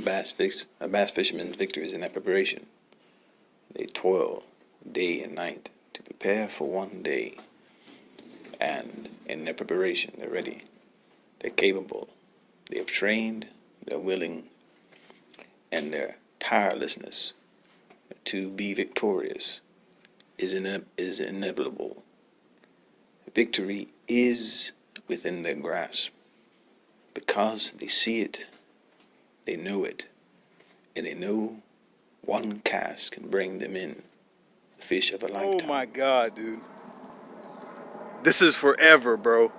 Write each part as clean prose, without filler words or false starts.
a bass fisherman's victory is in their preparation. They toil day and night to prepare for one day. And in their preparation, they're ready. They're capable. They have trained. They're willing. And their tirelessness to be victorious is inevitable. Victory is within their grasp because they see it, they know it, and they know one cast can bring them in the fish of a lifetime. Oh my God, dude. This is forever, bro.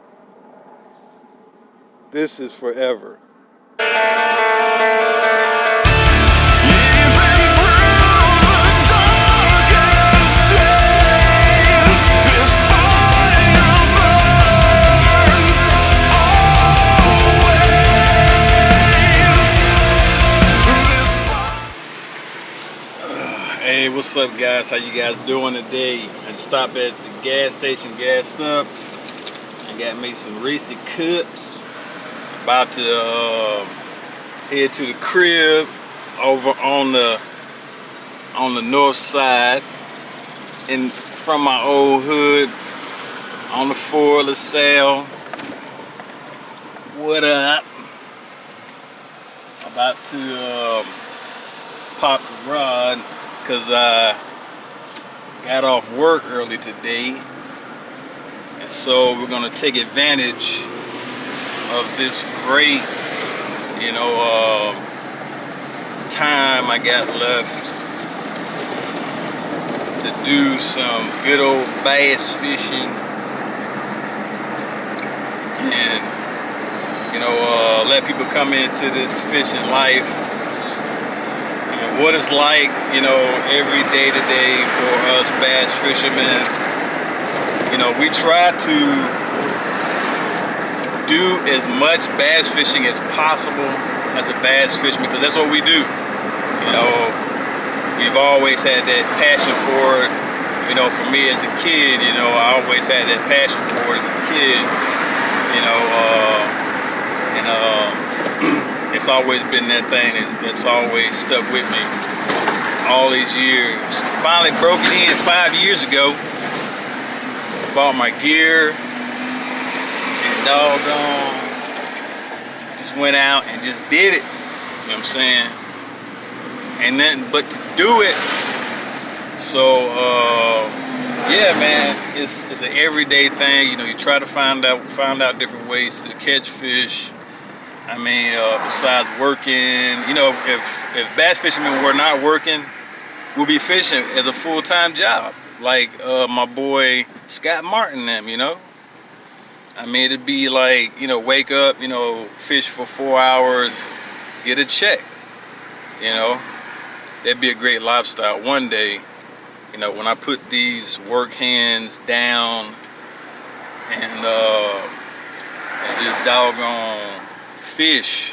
This is forever. Hey, what's up, guys? How you guys doing today? I just stopped at the gas station, gassed up. I got me some Reese cups. About to head to the crib over on the north side, and from my old hood on the 4 LaSalle. What up? About to pop the rod because I got off work early today, and so we're gonna take advantage of this great, time I got left to do some good old bass fishing and let people come into this fishing life and what it's like, every day to day for us bass fishermen. We try to do as much bass fishing as possible as a bass fisherman, because that's what we do. We've always had that passion for it. For me as a kid, I always had that passion for it as a kid. It's always been that thing that's always stuck with me all these years. Finally broke it in 5 years ago. Bought my gear. Doggone, just went out and just did it. You know what I'm saying? Ain't nothing but to do it. So yeah, man, it's an everyday thing. You try to find out different ways to catch fish. I mean, besides working, if bass fishermen were not working, we'll be fishing as a full-time job, like my boy Scott Martin them. I mean, it'd be like, wake up, fish for 4 hours, get a check, That'd be a great lifestyle one day, when I put these work hands down and just doggone fish,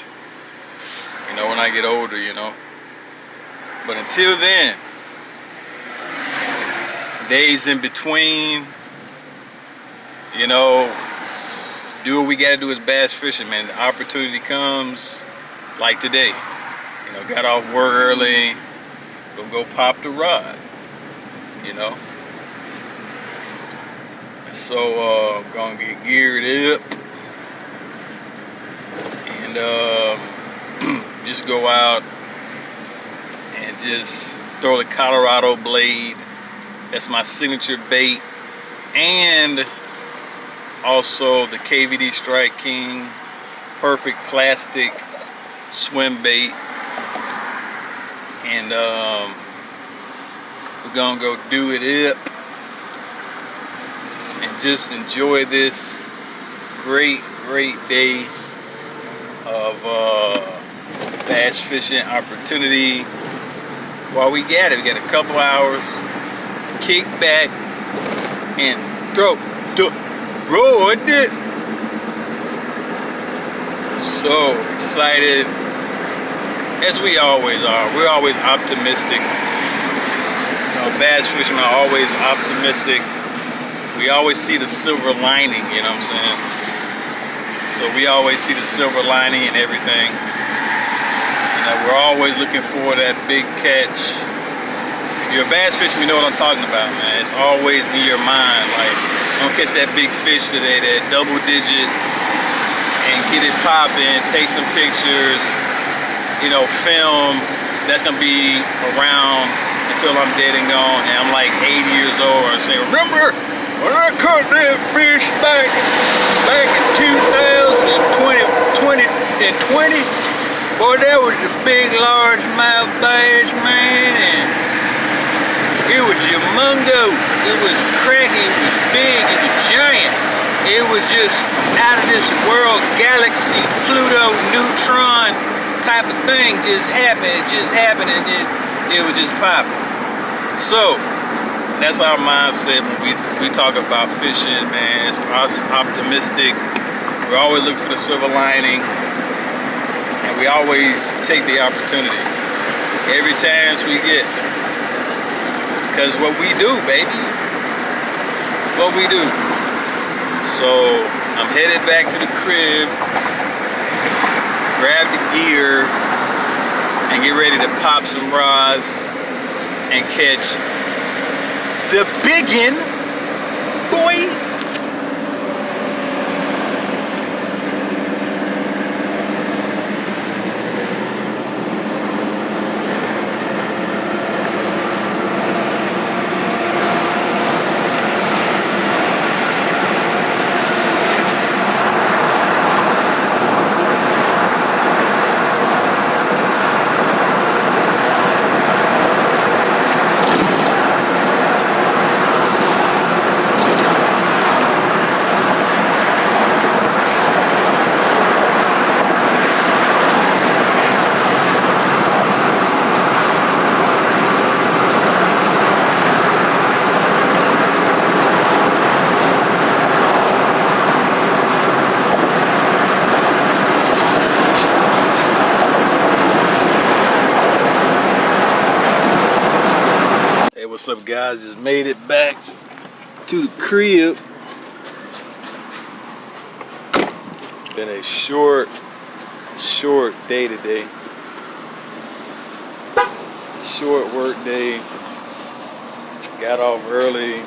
when I get older, But until then, days in between, do what we gotta do as bass fishermen. The opportunity comes, like today. Got off work early, go pop the rod. And so gonna get geared up and just go out and just throw the Colorado blade. That's my signature bait, and also the KVD Strike King perfect plastic swim bait. And we're gonna go do it up and just enjoy this great day of bass fishing opportunity while we got it. We got a couple hours, kick back and throw the rod. So excited, as we always are. We're always optimistic. Bass fishermen are always optimistic. We always see the silver lining, what I'm saying? So we always see the silver lining in everything. we're always looking for that big catch. If you're a bass fisherman, you know what I'm talking about, man. It's always in your mind, like, I'm gonna catch that big fish today, that double digit, and get it popping, take some pictures, you know, film. That's gonna be around until I'm dead and gone, and I'm like 80 years old, and say, remember when I caught that fish back in 2020, boy, that was a big largemouth bass, man, and it was humongo. It was craggy, it was big, it was giant. It was just out of this world, galaxy, Pluto, neutron type of thing just happened, and it was just popping. So that's our mindset when we talk about fishing, man. It's us optimistic. We always look for the silver lining, and we always take the opportunity every chance we get. Because what we do, baby, what we do. So I'm headed back to the crib, grab the gear, and get ready to pop some rods and catch the biggin, boy. What's up, guys? Just made it back to the crib. Been a short day today. Short work day. Got off early.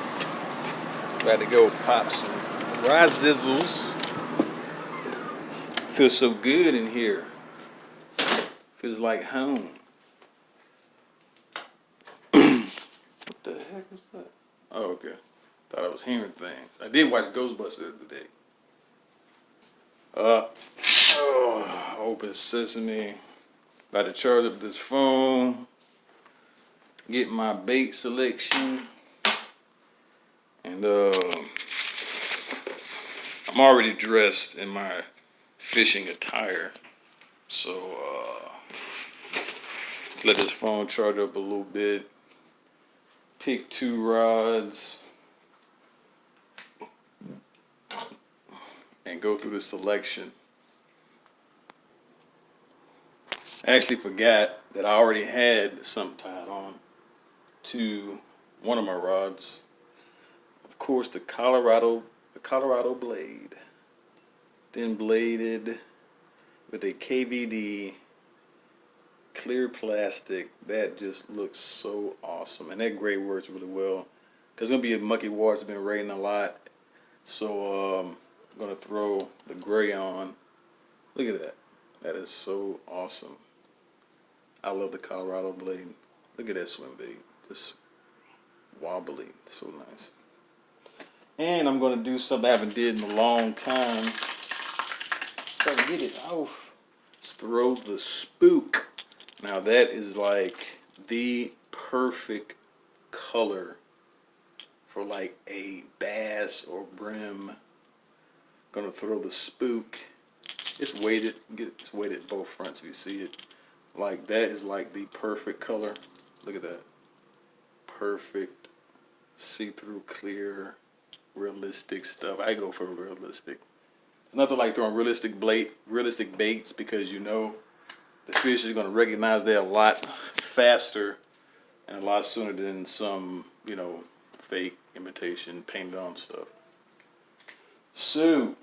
About to go pop some razzles. Feels so good in here. Feels like home. What the heck was that? Oh, okay. Thought I was hearing things. I did watch Ghostbusters today. Open sesame. About to charge up this phone. Get my bait selection. And I'm already dressed in my fishing attire. So let's let this phone charge up a little bit. Pick 2 rods and go through the selection. I actually forgot that I already had something tied on to one of my rods. Of course, the Colorado blade, then bladed with a KVD clear plastic. That just looks so awesome, and that gray works really well because it's gonna be a mucky water. It's been raining a lot, so I'm gonna throw the gray on. Look at that. That is so awesome. I love the Colorado blade. Look at that swim bait, just wobbly, so nice. And I'm gonna do something I haven't did in a long time. So I can get it off. Let's throw the spook. Now that is like the perfect color for like a bass or brim. Gonna throw the spook. It's weighted. It's weighted both fronts if you see it. Like that is like the perfect color. Look at that. Perfect see-through clear realistic stuff. I go for realistic. It's nothing like throwing realistic baits because you know the fish is going to recognize that a lot faster and a lot sooner than some, you know, fake imitation painted on stuff. So,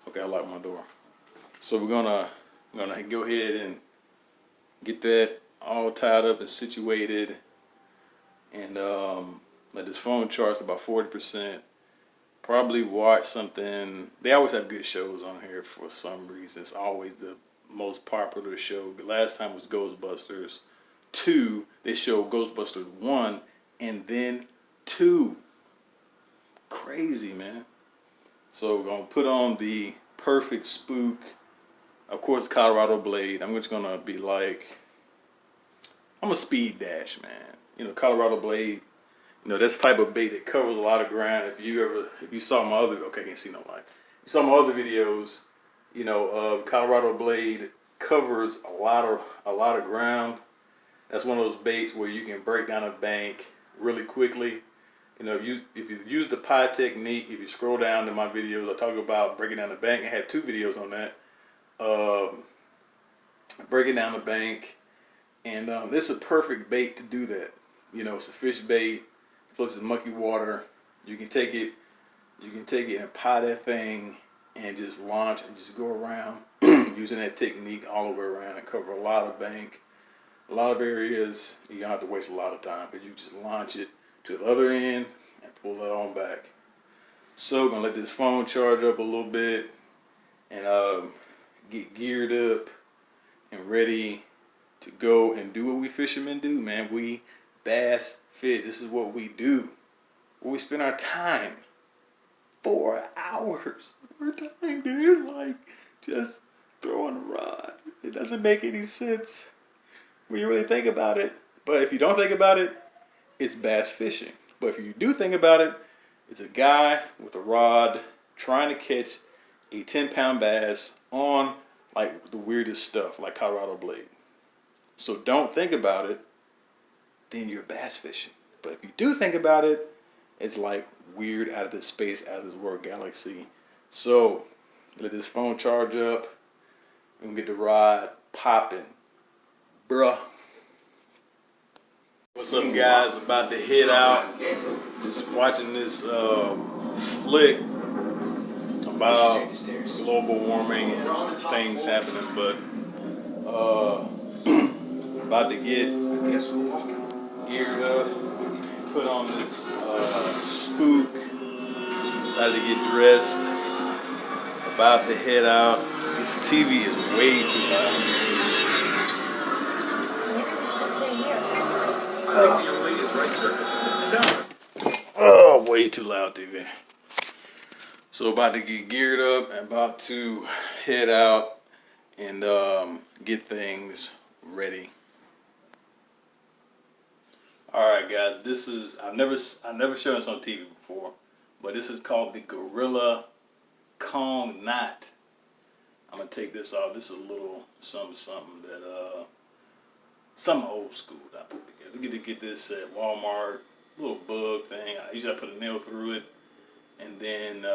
okay, I locked my door. So we're gonna go ahead and get that all tied up and situated, and let this phone charge to about 40%. Probably watch something. They always have good shows on here for some reason. It's always the most popular show. The last time was Ghostbusters 2. They showed Ghostbusters 1 and then 2. Crazy, man. So we're gonna put on the perfect spook. Of course, Colorado Blade. I'm just gonna be like, I'm a speed dash, man. You know, Colorado Blade. You know, that's the type of bait that covers a lot of ground. If you saw my other, okay, I can't see no light. You saw my other videos. You know, Colorado Blade covers a lot of ground. That's one of those baits where you can break down a bank really quickly. You know, if you use the pie technique, if you scroll down to my videos, I talk about breaking down the bank. I have 2 videos on that. Breaking down the bank, and this is a perfect bait to do that. You know, it's a fish bait, plus it's mucky water. You can take it and pie that thing and just launch and just go around using that technique all the way around and cover a lot of bank, a lot of areas. You don't have to waste a lot of time because you just launch it to the other end and pull it on back. So gonna let this phone charge up a little bit and get geared up and ready to go and do what we fishermen do, man. We bass fish. This is what we do. Where we spend our time. 4 hours. More time, dude. Like, just throwing a rod. It doesn't make any sense when you really think about it. But if you don't think about it, it's bass fishing. But if you do think about it, it's a guy with a rod trying to catch a 10-pound bass on like the weirdest stuff, like Colorado Blade. So don't think about it, then you're bass fishing. But if you do think about it, it's like weird, out of this space, out of this world galaxy. So let this phone charge up and get the rod popping, bruh. What's up, guys? About to head out. Just watching this flick about global warming and things happening, but about to get geared up and put on this spook. About to get dressed. About to head out. This TV is way too loud. Oh, way too loud, TV. So about to get geared up and about to head out and get things ready. All right, guys. This is I've never shown this on TV before, but this is called the Gorilla Kong knot. I'm gonna take this off. This is a little something that some old school that I put together. Get this at Walmart. Little bug thing. I usually put a nail through it, and then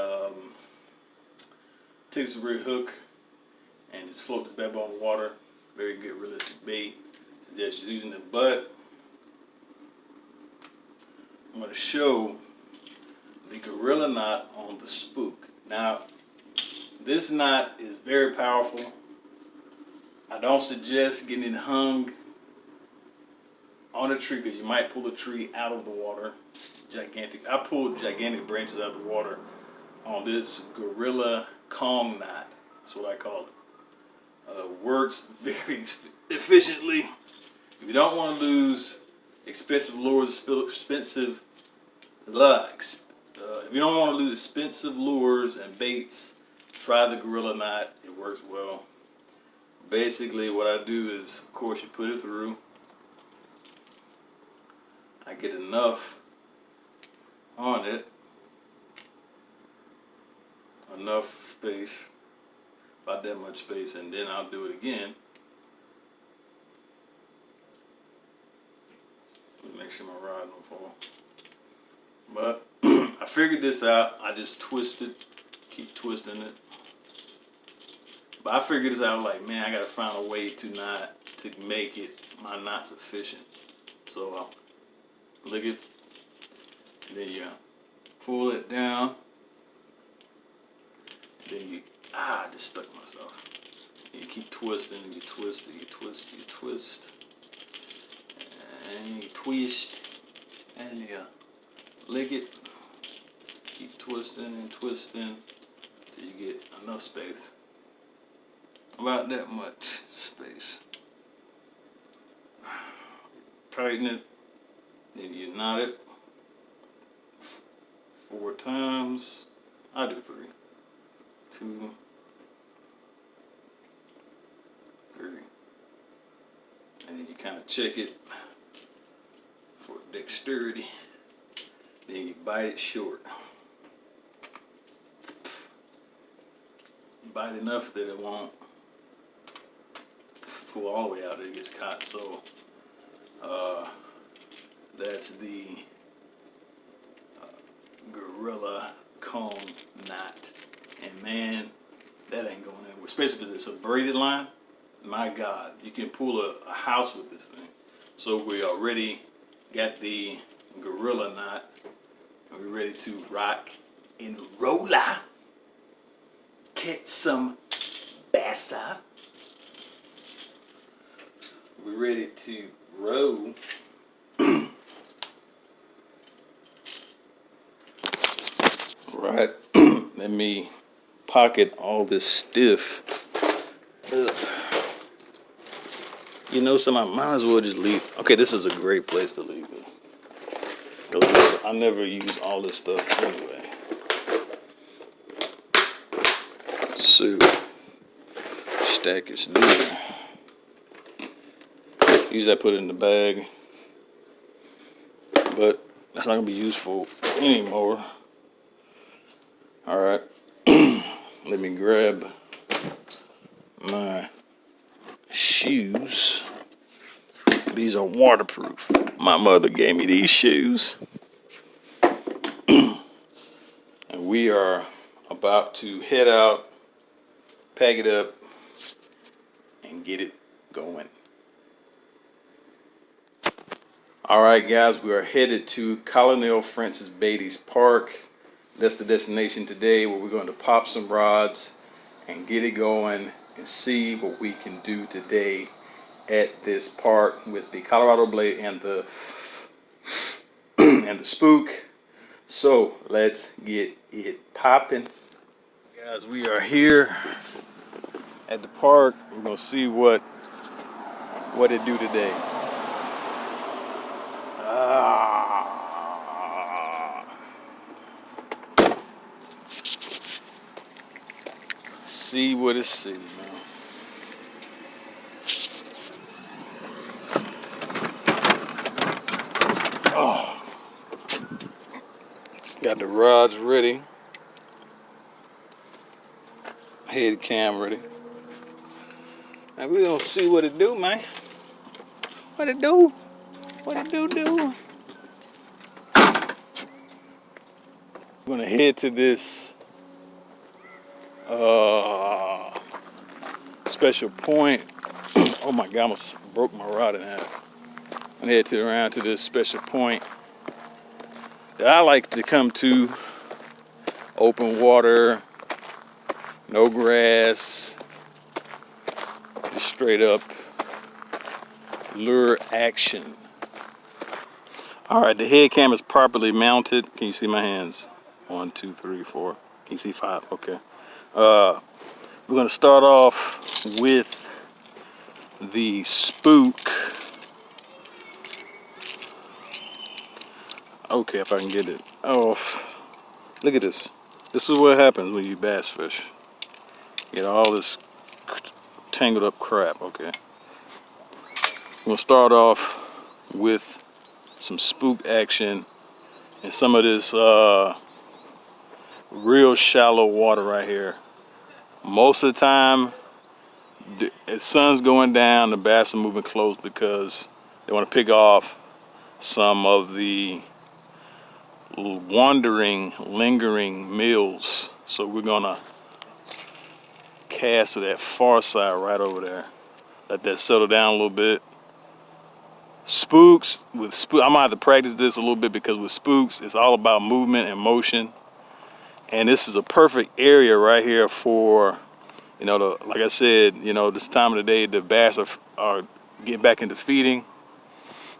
take this rig hook and just float this bad boy in the water. Very good, realistic bait. Suggest using it, but I'm going to show the gorilla knot on the spook. Now, this knot is very powerful. I don't suggest getting it hung on a tree because you might pull a tree out of the water. I pulled gigantic branches out of the water on this Gorilla Kong knot. That's what I call it. Works very efficiently. If you don't want to lose expensive lures, if you don't want to lose expensive lures and baits, try the Gorilla knot. It works well. Basically, what I do is, of course, you put it through. I get enough on it, enough space, about that much space, and then I'll do it again. Make sure my rod don't fall. But I figured this out. I just twist it, keep twisting it. But I figured this out, like, man, I gotta find a way to make it my knots efficient. So I'll lick it, and then you pull it down. Then I just stuck myself. twist and you twist, you twist, you twist, and you twist, and you lick it. Keep twisting and twisting till you get enough space. About that much space. Tighten it, then you knot it 4 times. I do 3. 2, 3. And then you kind of check it for dexterity. Then you bite it short. Bite enough that it won't pull all the way out, it gets caught. So that's the gorilla cone knot. And man, that ain't going anywhere. Especially if it's a braided line. My God, you can pull a house with this thing. So we already got the gorilla knot. And we're ready to rock and roll. Catch some bassa. We're ready to roll. Right. Let me pocket all this stiff. Ugh. You know, I might as well just leave. Okay, this is a great place to leave it. Because I never use all this stuff anyway. So, stack is there. Usually I put it in the bag. But that's not going to be useful anymore. Alright. Let me grab my shoes. These are waterproof. My mother gave me these shoes. And we are about to head out, pack it up, and get it going. Alright guys, we are headed to Colonel Francis Beatty's Park. That's the destination today, where we're going to pop some rods and get it going and see what we can do today at this park with the Colorado blade and the and the spook. So let's get it popping. Guys, we are here at the park. We're gonna see what it do today. See what it see, man. Oh, got the rods ready. Head cam ready. And we gonna see what it do, man. What it do? What it do? We're gonna head to this special point. Oh my God, I almost broke my rod in half. I'm headed around to this special point that I like to come to. Open water, no grass, just straight up lure action. All right, the head cam is properly mounted. Can you see my hands? 1, 2, 3, 4. Can you see 5? Okay. We're gonna start off with the spook. Okay, if I can get it off. Look at this. This is what happens when you bass fish. Get all this tangled up crap. Okay. We're gonna start off with some spook action and some of this real shallow water right here. Most of the time, the sun's going down, the bass are moving close because they want to pick off some of the wandering, lingering meals. So we're gonna cast to that far side right over there. Let that settle down a little bit. Spooks, I'm gonna have to practice this a little bit because with spooks, it's all about movement and motion. And this is a perfect area right here for You know, like I said, you know, this time of the day, the bass are getting back into feeding.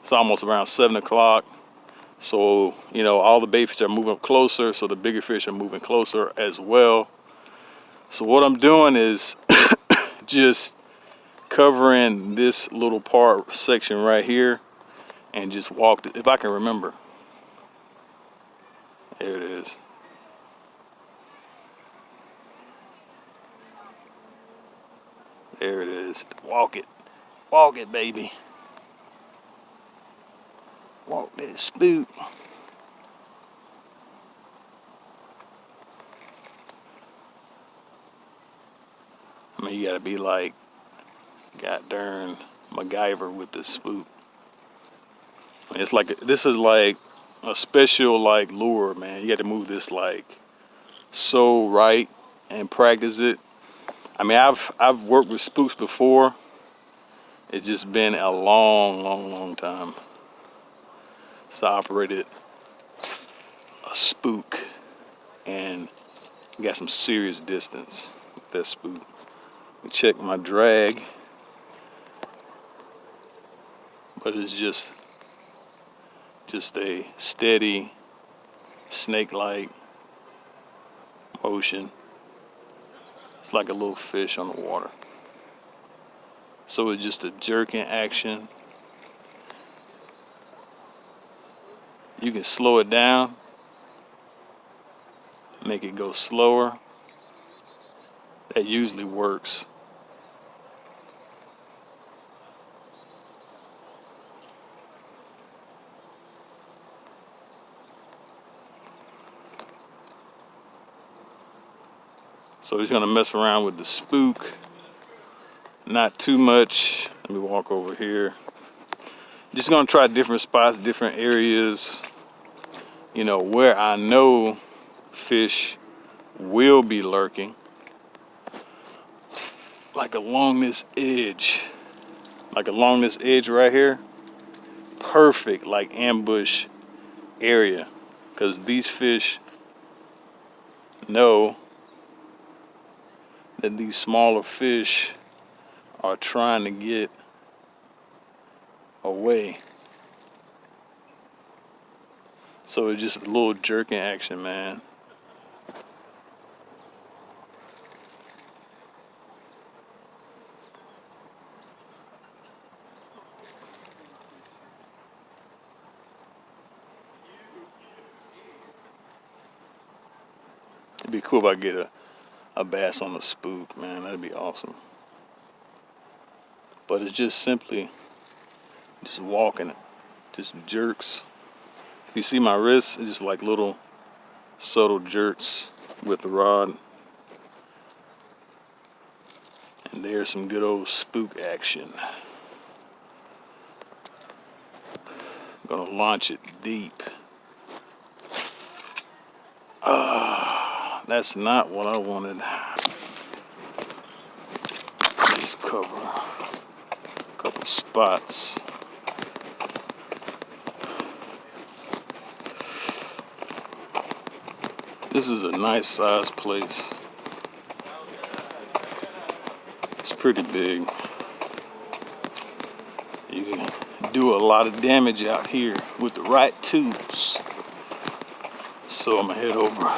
It's almost around 7 o'clock. So, you know, all the bait fish are moving up closer, so the bigger fish are moving closer as well. So what I'm doing is just covering this little section right here and just walked it, if I can remember. There it is. There it is. Walk it, baby. Walk that spook. I mean, you gotta be like, god darn MacGyver with this spook. It's like, this is like a special like lure, man. You got to move this like so right and practice it. I mean, I've worked with spooks before. It's just been a long time since I operated a spook and got some serious distance with that spook. Check my drag, but it's just a steady snake-like motion. It's like a little fish on the water. So it's just a jerking action. You can slow it down, make it go slower. That usually works. So he's gonna mess around with the spook. Not too much. Let me walk over here. Just gonna try different spots, different areas, you know, where I know fish will be lurking. Like along this edge. Like along this edge right here. Perfect like ambush area. Because these fish know that these smaller fish are trying to get away. So it's just a little jerking action, man. It'd be cool if I get a bass on the spook, man. That'd be awesome. But it's just simply just walking it, just jerks. If you see my wrist, it's just like little subtle jerks with the rod. And there's some good old spook action. I'm gonna launch it deep. That's not what I wanted. Just cover a couple spots. This is a nice sized place. It's pretty big. You can do a lot of damage out here with the right tools. So I'm gonna head over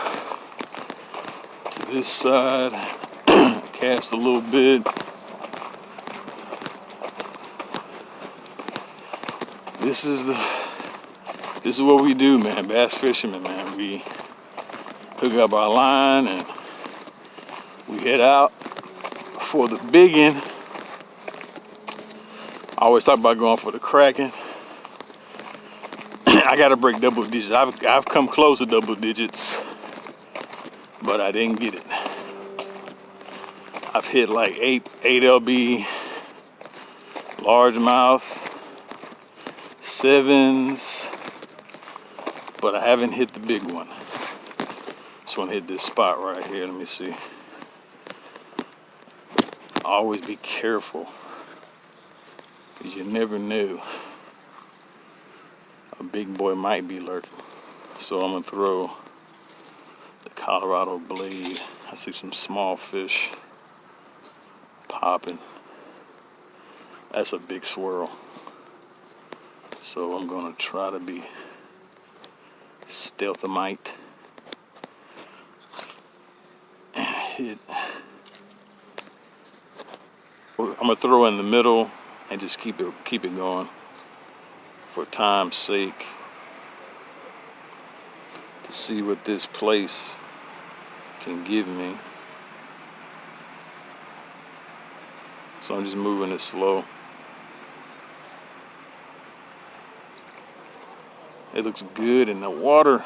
to this side, cast a little bit. This is what we do, man. Bass fishermen, man. We hook up our line and we head out for the biggin. I always talk about going for the kraken. I gotta break double digits. I've come close to double digits, but I didn't get it. I've hit like 8 LB, largemouth, 7s, but I haven't hit the big one. Just want to hit this spot right here. Let me see. Always be careful, because you never know. A big boy might be lurking. So I'm gonna throw the Colorado blade. I see some small fish. hopping. That's a big swirl. So I'm gonna try to be stealthomite and hit. I'm gonna throw in the middle and just keep it going for time's sake, to see what this place can give me. So I'm just moving it slow. It looks good in the water.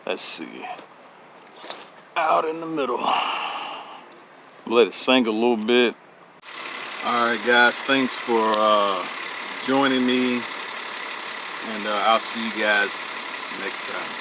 Let's see. Out in the middle. Let it sink a little bit. All right, guys. Thanks for joining me, and I'll see you guys next time.